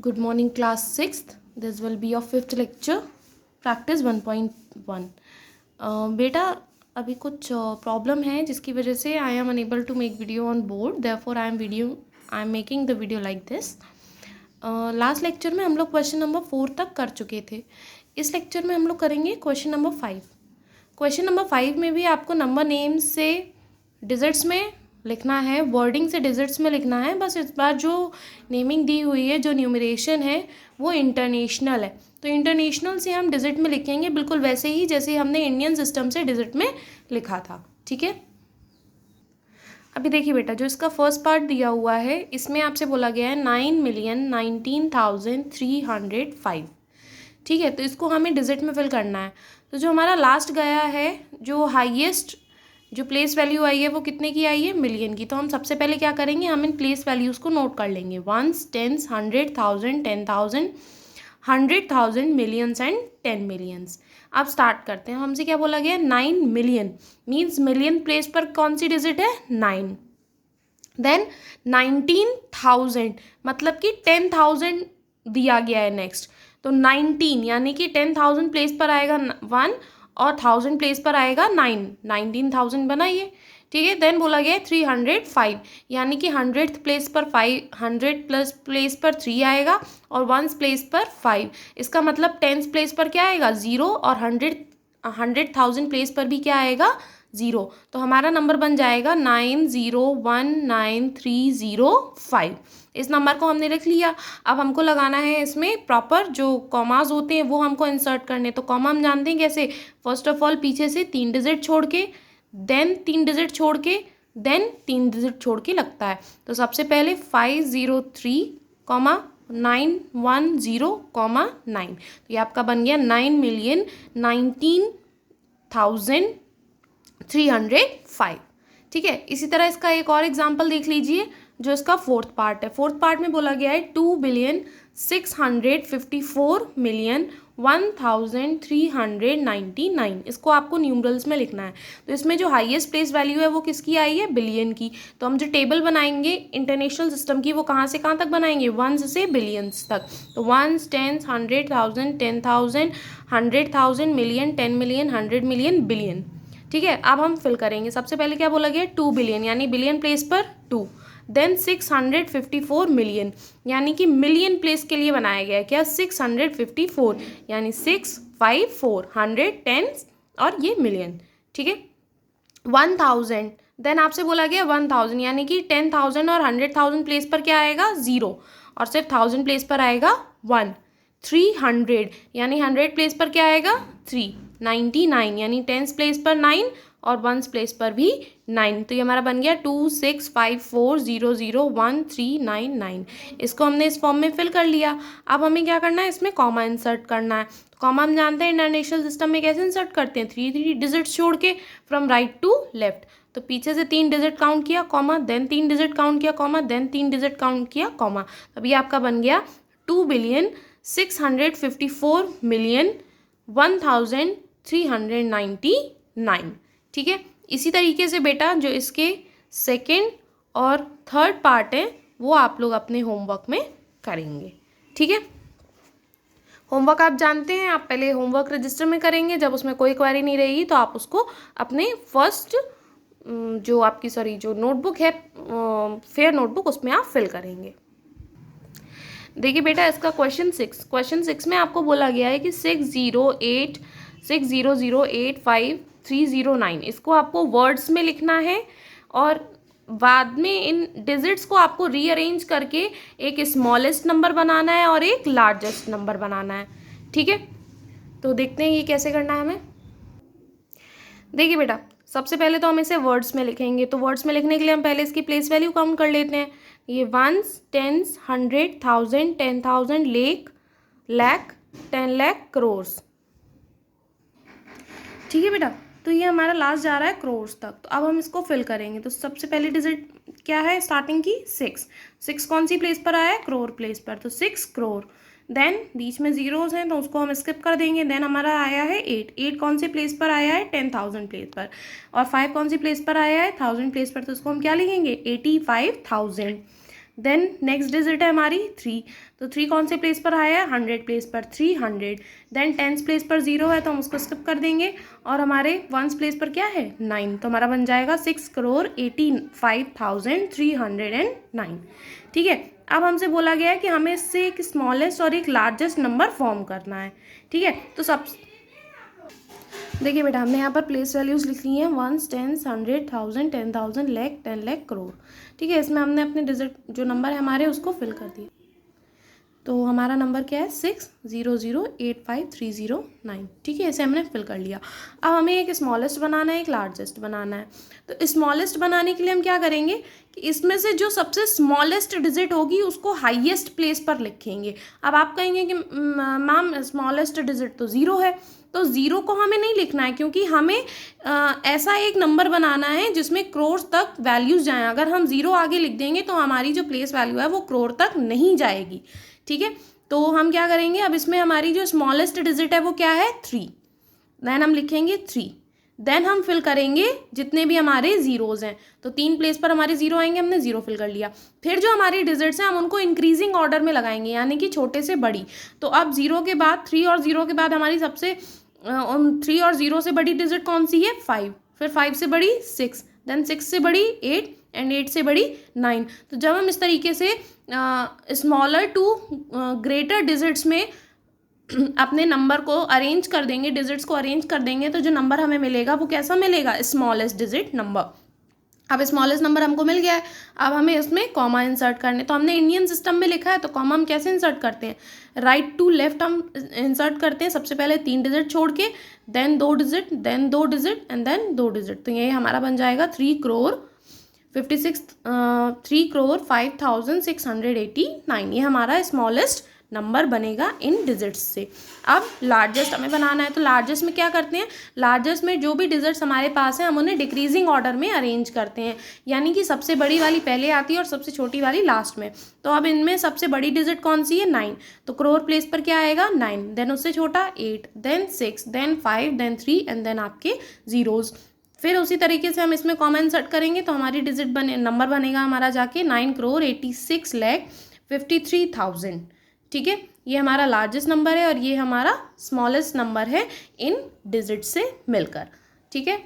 Good morning, class 6th. This will be your 5th lecture, practice 1.1. बेटा अभी कुछ problem है जिसकी वजह से I am unable to make video on board, therefore I am making the video like this. Last lecture में हम लोग क्वेश्चन नंबर 4 तक कर चुके थे. इस लेक्चर में हम लोग करेंगे क्वेश्चन नंबर 5. क्वेश्चन नंबर 5 में भी आपको नंबर नेम्स से डिजिट्स में लिखना है, वर्डिंग से डिजिट्स में लिखना है. बस इस बार जो नेमिंग दी हुई है, जो न्यूमरेशन है, वो इंटरनेशनल है. तो इंटरनेशनल से हम डिजिट में लिखेंगे बिल्कुल वैसे ही जैसे हमने इंडियन सिस्टम से डिजिट में लिखा था. ठीक है. अभी देखिए बेटा, जो इसका फर्स्ट पार्ट दिया हुआ है इसमें आपसे बोला गया है 9,19,305. ठीक है. तो इसको हमें डिजिट में फिल करना है. तो जो हमारा लास्ट गया है, जो हाईएस्ट जो प्लेस वैल्यू आई है वो कितने की आई है? मिलियन की. तो हम सबसे पहले क्या करेंगे, हम इन प्लेस वैल्यूज़ को नोट कर लेंगे. Ones, tens, 100,000, 10,000, 100,000, millions and 10 millions. अब स्टार्ट करते हैं. हमसे क्या बोला गया? 9 मिलियन. मीन्स मिलियन प्लेस पर कौन सी डिजिट है? 9. देन 19,000 मतलब कि 10,000 दिया गया है नेक्स्ट. तो 19 यानी कि 10,000 प्लेस पर आएगा 1 और 1000 प्लेस पर आएगा 9. 19,000 बनाइए. ठीक है. देन बोला गया है 305 यानी कि 100th प्लेस पर 5, 100 प्लस प्लेस पर 3 आएगा और 1 प्लेस पर 5. इसका मतलब 10th प्लेस पर क्या आएगा? 0 और 100,000 प्लेस पर भी क्या आएगा? 0. तो हमारा नंबर बन जाएगा 9019,305. इस नंबर को हमने लिख लिया. अब हमको लगाना है इसमें प्रॉपर जो कॉमाज होते हैं वो हमको इंसर्ट करने. तो कॉमा हम जानते हैं कैसे. फर्स्ट ऑफ ऑल पीछे से 3 डिजिट छोड़ के, देन 3 डिजिट छोड़ के, देन 3 डिजिट छोड़ के लगता है. तो सबसे पहले 503,910,9. तो ये आपका बन गया 9,19,305. ठीक है. इसी तरह इसका एक और एग्जाम्पल देख लीजिए जो इसका फोर्थ पार्ट है. फोर्थ पार्ट में बोला गया है 2,654,000,1,399. इसको आपको न्यूमरल्स में लिखना है. तो इसमें जो हाईएस्ट प्लेस वैल्यू है वो किसकी आई है? बिलियन की. तो हम जो टेबल बनाएंगे इंटरनेशनल सिस्टम की वो कहाँ से कहाँ तक बनाएंगे? वंस से बिलियंस तक. तो ones, tens, 100,000, 10,000, 100,000, million, 10 million, 100 million, billion. ठीक है. अब हम फिल करेंगे. सबसे पहले क्या बोला गया? 2 बिलियन यानी बिलियन प्लेस पर 2. देन 654 मिलियन यानी कि मिलियन प्लेस के लिए बनाया गया है क्या? 654 यानी 654, 100, 10 और ये मिलियन. ठीक है. 1,000. देन आपसे बोला गया 1,000 यानी कि 10,000 और 100,000 प्लेस पर क्या आएगा? 0 और सिर्फ 1,000 प्लेस पर आएगा 1. 300 यानी 100 प्लेस पर क्या आएगा? 3. 99 यानी 10 प्लेस पर 9 और 1 प्लेस पर भी 9. तो ये हमारा बन गया 2,654,001,399. इसको हमने इस फॉर्म में फिल कर लिया. अब हमें क्या करना है? इसमें कॉमा इंसर्ट करना है. कॉमा हम जानते हैं इंटरनेशनल सिस्टम में कैसे इंसर्ट करते हैं? 3 डिजिट्स छोड़ के फ्रॉम राइट टू लेफ्ट. तो पीछे से 3 डिजिट काउंट किया कॉमा, देन 3 डिजिट काउंट किया कॉमा, देन 3 डिजिट काउंट किया कॉमा. अभी आपका बन गया 2,654,001,399. ठीक है. इसी तरीके से बेटा जो इसके सेकेंड और थर्ड पार्ट है वो आप लोग अपने होमवर्क में करेंगे. ठीक है. होमवर्क आप जानते हैं, आप पहले होमवर्क रजिस्टर में करेंगे. जब उसमें कोई क्वेरी नहीं रहेगी तो आप उसको अपने फर्स्ट जो आपकी जो नोटबुक है फेयर नोटबुक उसमें आप फिल करेंगे. देखिए बेटा, इसका क्वेश्चन 6 में आपको बोला गया है कि 600,85309 इसको आपको वर्ड्स में लिखना है और बाद में इन डिजिट्स को आपको रीअरेंज करके एक स्मॉलेस्ट नंबर बनाना है और एक लार्जेस्ट नंबर बनाना है. ठीक है. तो देखते हैं ये कैसे करना है हमें. देखिए बेटा, सबसे पहले तो हम इसे वर्ड्स में लिखेंगे. तो वर्ड्स में लिखने के लिए हम पहले इसकी प्लेस वैल्यू काउंट कर लेते हैं. ये 1s, 10s, 100,000, 10,000, लाख, 10 लाख, करोर्स. ठीक है बेटा. तो ये हमारा लास्ट जा रहा है करोर्स तक. तो अब हम इसको फिल करेंगे. तो सबसे पहली डिजिट क्या है स्टार्टिंग की? 6 कौन सी प्लेस पर आया है? करोर प्लेस पर. तो 6 करोर. देन बीच में जीरोस हैं तो उसको हम स्किप कर देंगे. देन हमारा आया है 8 कौन से प्लेस पर आया है? 10,000 प्लेस पर. और 5 कौन सी प्लेस पर आया है? 1000 प्लेस पर. तो उसको हम क्या लिखेंगे? 85,000. देन नेक्स्ट डिजिट है हमारी 3, तो 3 कौन से प्लेस पर आया है, 100 प्लेस पर 300। देन 10 प्लेस पर 0 है तो हम उसको स्किप कर देंगे, और हमारे 1 प्लेस पर क्या है, 9, तो हमारा बन जाएगा 6,85,309। ठीक है, अब हमसे बोला गया है कि हमें इससे एक स्मॉलेस्ट और एक लार्जेस्ट नंबर फॉर्म करना है। ठीक है, तो सब देखिए बेटा, हमने यहाँ पर प्लेस वैल्यूज़ लिख ली हैं 1, 10, 100, 1000, 10,000, लाख, 10 लाख, करोड़। ठीक है, इसमें हमने अपने डिजिट जो नंबर है हमारे उसको फिल कर दिया। तो हमारा नंबर क्या है, 6,0085309। ठीक है, इसे हमने फिल कर लिया। अब हमें एक स्मॉलेस्ट बनाना है, एक लार्जेस्ट बनाना है। तो स्मॉलेस्ट बनाने के लिए हम क्या करेंगे कि इसमें से जो सबसे स्मॉलेस्ट डिजिट होगी उसको हाईएस्ट प्लेस पर लिखेंगे। अब आप कहेंगे कि मैम स्मॉलेस्ट डिजिट तो 0 है, तो 0 को हमें नहीं लिखना है, क्योंकि हमें ऐसा एक नंबर बनाना है जिसमें करोड़ तक वैल्यूज़ जाएँ। अगर हम 0 आगे लिख देंगे तो हमारी जो प्लेस वैल्यू है वो करोड़ तक नहीं जाएगी। ठीक है, तो हम क्या करेंगे, अब इसमें हमारी जो स्मॉलेस्ट डिजिट है वो क्या है, 3। देन हम लिखेंगे 3, देन हम फिल करेंगे जितने भी हमारे जीरोज़ हैं। तो 3 प्लेस पर हमारे 0 आएंगे, हमने 0 फिल कर लिया। फिर जो हमारी डिजिट्स हैं हम उनको इंक्रीजिंग ऑर्डर में लगाएंगे, यानी कि छोटे से बड़ी। तो अब 0 के बाद 3 और 0 के बाद हमारी सबसे 3 और 0 से बड़ी डिजिट कौन सी है, 5। फिर 5 से बड़ी 6, देन 6 से बड़ी 8, एंड 8 से बड़ी 9। तो जब हम इस तरीके से स्मॉलर टू ग्रेटर डिजिट्स में अपने नंबर को अरेंज कर देंगे, डिजिट्स को अरेंज कर देंगे, तो जो नंबर हमें मिलेगा वो कैसा मिलेगा, स्मॉलेस्ट डिजिट नंबर। अब स्मॉलेस्ट नंबर हमको मिल गया है, अब हमें इसमें कॉमा इंसर्ट करने। तो हमने इंडियन सिस्टम में लिखा है, तो कॉमा हम कैसे इंसर्ट करते हैं, राइट टू लेफ्ट हम इंसर्ट करते हैं। सबसे पहले 3 डिजिट छोड़ के, then 2 digit, then 2 digit, and then 2 digit. तो ये हमारा बन जाएगा 3,05,689। ये हमारा स्मॉलेस्ट नंबर बनेगा इन डिजिट्स से। अब लार्जेस्ट हमें बनाना है, तो लार्जेस्ट में क्या करते हैं, लार्जेस्ट में जो भी डिजिट्स हमारे पास हैं हम उन्हें डिक्रीजिंग ऑर्डर में अरेंज करते हैं, यानी कि सबसे बड़ी वाली पहले आती है और सबसे छोटी वाली लास्ट में। तो अब इनमें सबसे बड़ी डिजिट कौन सी है, 9। तो करोड़ प्लेस पर क्या आएगा, 9, देन उससे छोटा 8, then 6, then 5, then 3, and then आपके जीरोज़। फिर उसी तरीके से हम इसमें कॉमा इंसर्ट करेंगे, तो हमारी डिजिट नंबर बनेगा हमारा जाके 9,86,53,000। ठीक है, ये हमारा लार्जेस्ट नंबर है और ये हमारा स्मॉलेस्ट नंबर है इन डिजिट से मिलकर। ठीक है,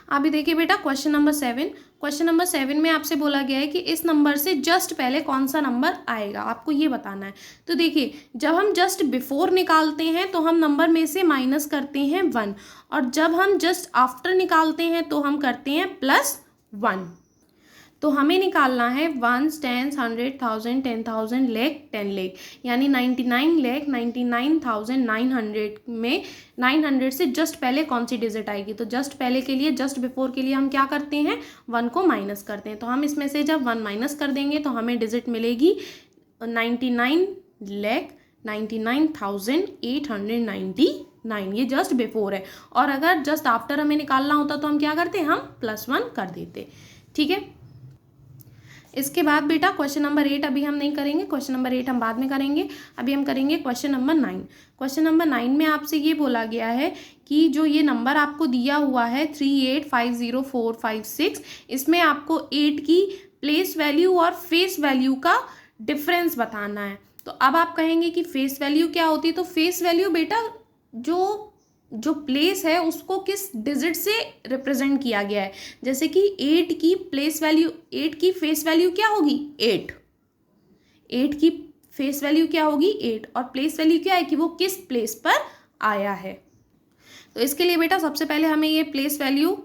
अभी देखिए बेटा क्वेश्चन नंबर 7। क्वेश्चन नंबर 7 में आपसे बोला गया है कि इस नंबर से जस्ट पहले कौन सा नंबर आएगा, आपको ये बताना है। तो देखिए, जब हम जस्ट बिफोर निकालते हैं तो हम नंबर में से माइनस करते हैं 1, और जब हम जस्ट आफ्टर निकालते हैं तो हम करते हैं +1। तो हमें निकालना है 1, 10, 100, 1000, 10,000, लाख, 10 लाख, यानी 99,99,900 में 900 से जस्ट पहले कौन सी डिजिट आएगी। तो जस्ट पहले के लिए, जस्ट बिफोर के लिए हम क्या करते हैं, 1 को माइनस करते हैं। तो हम इसमें से जब 1 माइनस कर देंगे तो हमें डिजिट मिलेगी 99,99,899। ये जस्ट बिफोर है, और अगर जस्ट आफ्टर हमें निकालना होता तो हम क्या करते, हम +1 कर देते। ठीक है, इसके बाद बेटा क्वेश्चन नंबर 8 अभी हम नहीं करेंगे, क्वेश्चन नंबर 8 हम बाद में करेंगे। अभी हम करेंगे क्वेश्चन नंबर 9। क्वेश्चन नंबर 9 में आपसे ये बोला गया है कि जो ये नंबर आपको दिया हुआ है 3850,456, इसमें आपको 8 की प्लेस वैल्यू और फेस वैल्यू का डिफरेंस बताना है। तो अब आप कहेंगे कि फेस वैल्यू क्या होती है, तो फेस वैल्यू बेटा जो प्लेस है उसको किस डिजिट से रिप्रेजेंट किया गया है। जैसे कि 8 की प्लेस वैल्यू, 8 की फेस वैल्यू क्या होगी, 8 की फेस वैल्यू क्या होगी, 8, और प्लेस वैल्यू क्या है कि वो किस प्लेस पर आया है। तो इसके लिए बेटा सबसे पहले हमें ये प्लेस वैल्यू,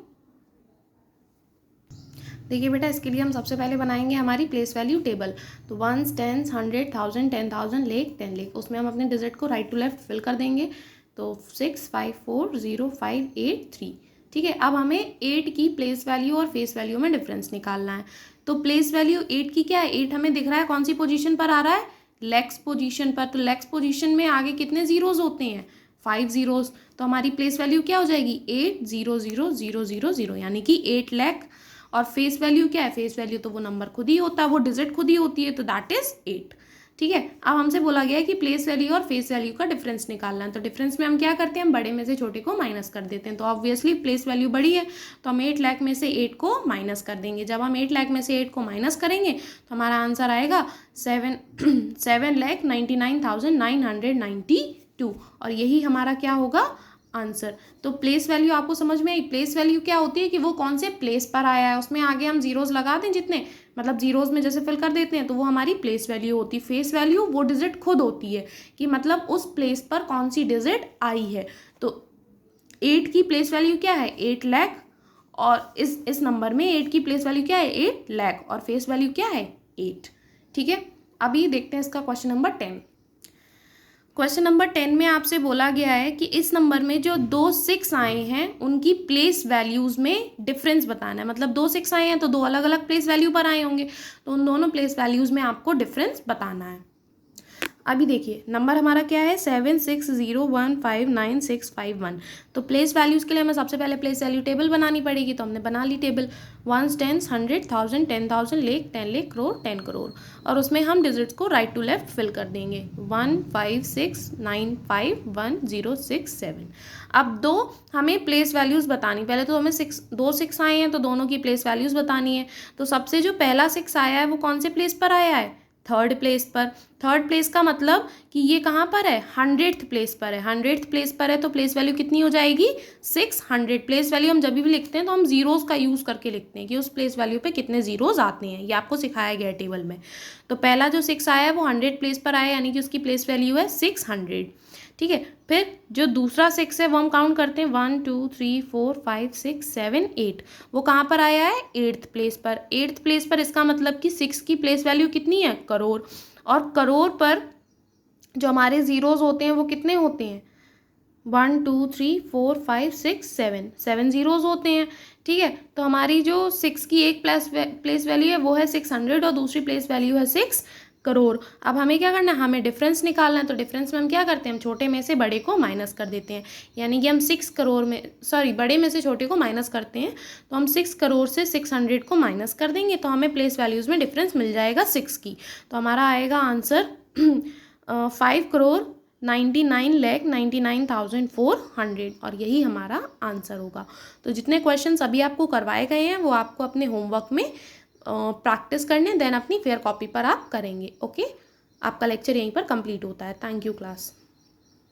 देखिए बेटा इसके लिए हम सबसे पहले बनाएंगे हमारी प्लेस वैल्यू टेबल। तो 1, 10, 100, 1000, 10,000, लाख, 10 लाख, उसमें हम अपने डिजिट को राइट टू लेफ्ट फिल कर देंगे। तो 6540583। ठीक है, अब हमें 8 की प्लेस वैल्यू और फेस वैल्यू में डिफरेंस निकालना है। तो प्लेस वैल्यू 8 की क्या है, 8 हमें दिख रहा है कौन सी पोजीशन पर आ रहा है, लैक्स पोजीशन पर। तो लैक्स पोजीशन में आगे कितने जीरोज होते हैं, 5 जीरोज। तो हमारी प्लेस वैल्यू क्या हो जाएगी, 8,0,0,0,0,0, यानी कि 8 लाख। और फेस वैल्यू क्या है, फेस वैल्यू तो वो नंबर खुद ही होता है, वो डिजिट खुद ही होती है, तो दैट इज 8। ठीक है। अब हमसे बोला गया है कि प्लेस वैल्यू और फेस वैल्यू का डिफरेंस निकालना है। तो डिफरेंस में हम क्या करते हैं, हम बड़े में से छोटे को माइनस कर देते हैं। तो ऑब्वियसली प्लेस वैल्यू बड़ी है तो हम 8 लाख में से 8 को माइनस कर देंगे। जब हम 8 लाख में से 8 को माइनस करेंगे तो हमारा आंसर आएगा 7,99,992 और यही हमारा क्या होगा, आंसर। तो प्लेस वैल्यू आपको समझ में आई। प्लेस वैल्यू क्या होती है कि वो कौन से प्लेस पर आया है, उसमें आगे हम जीरोज लगा दें जितने, मतलब जीरोज में जैसे फिल कर देते हैं तो वो हमारी प्लेस वैल्यू होती है। फेस वैल्यू वो डिजिट खुद होती है कि मतलब उस प्लेस पर कौन सी डिजिट आई है। तो 8 की प्लेस वैल्यू क्या है, 8 लाख, और इस नंबर में 8 की प्लेस वैल्यू क्या है, 8 लाख, और फेस वैल्यू क्या है, 8। ठीक है, अभी देखते हैं इसका क्वेश्चन नंबर 10। क्वेश्चन नंबर 10 में आपसे बोला गया है कि इस नंबर में जो 2 6 आए हैं उनकी प्लेस वैल्यूज में डिफरेंस बताना है। मतलब 2 6 आए हैं तो 2 अलग अलग प्लेस वैल्यू पर आए होंगे, तो उन दोनों प्लेस वैल्यूज में आपको डिफरेंस बताना है। अभी देखिए नंबर हमारा क्या है, 76015961। तो प्लेस वैल्यूज़ के लिए हमें सबसे पहले प्लेस वैल्यू टेबल बनानी पड़ेगी, तो हमने बना ली table. 1s 10s 100 1000 10,000 lakh 10 lakh crore 10 crore, और उसमें हम डिजिट्स को राइट टू लेफ्ट फिल कर देंगे। 156951067। अब दो हमें प्लेस वैल्यूज़ बतानी, पहले तो हमें 2 6 आए हैं तो दोनों की प्लेस वैल्यूज़ बतानी है। तो सबसे जो पहला 6 आया है वो कौन से प्लेस पर आया है, थर्ड प्लेस पर। थर्ड प्लेस का मतलब कि ये कहाँ पर है, 100th प्लेस पर है। 100th प्लेस पर है तो प्लेस वैल्यू कितनी हो जाएगी, 600। प्लेस वैल्यू हम जब भी लिखते हैं तो हम जीरोज़ का यूज़ करके लिखते हैं कि उस प्लेस वैल्यू पे कितने जीरोज़ आते हैं, ये आपको सिखाया गया है टेबल में। तो पहला जो 6 आया है वो 100 प्लेस पर आया, यानी कि उसकी प्लेस वैल्यू है 600। ठीक है, फिर जो दूसरा 6 है वो हम काउंट करते हैं, 1 2 3 4 5 6 7 8। वो कहाँ पर आया है, 8th प्लेस पर। 8th प्लेस पर इसका मतलब कि 6 की प्लेस वैल्यू कितनी है, करोड़। और करोड़ पर जो हमारे जीरोज होते हैं वो कितने होते हैं, 1 2 3 4 5 6 7 जीरोज होते हैं। ठीक है, तो हमारी जो 6 की एक प्लेस वैल्यू है वो है 600 और दूसरी प्लेस वैल्यू है 6 करोड़। अब हमें क्या करना है, हमें डिफरेंस निकालना है। तो डिफरेंस में हम क्या करते हैं, हम छोटे में से बड़े को माइनस कर देते हैं। यानी कि हम 6 करोड़ में, सॉरी, बड़े में से छोटे को माइनस करते हैं। तो हम 6 करोड़ से 600 को माइनस कर देंगे तो हमें प्लेस वैल्यूज़ में डिफरेंस मिल जाएगा 6 की। तो हमारा आएगा आंसर 5,99,99,400 और यही हमारा आंसर होगा। तो जितने क्वेश्चंस अभी आपको करवाए गए हैं वो आपको अपने होमवर्क में प्रैक्टिस करने, देन अपनी फेयर कॉपी पर आप करेंगे। ओके, आपका लेक्चर यहीं पर कंप्लीट होता है। Thank you class.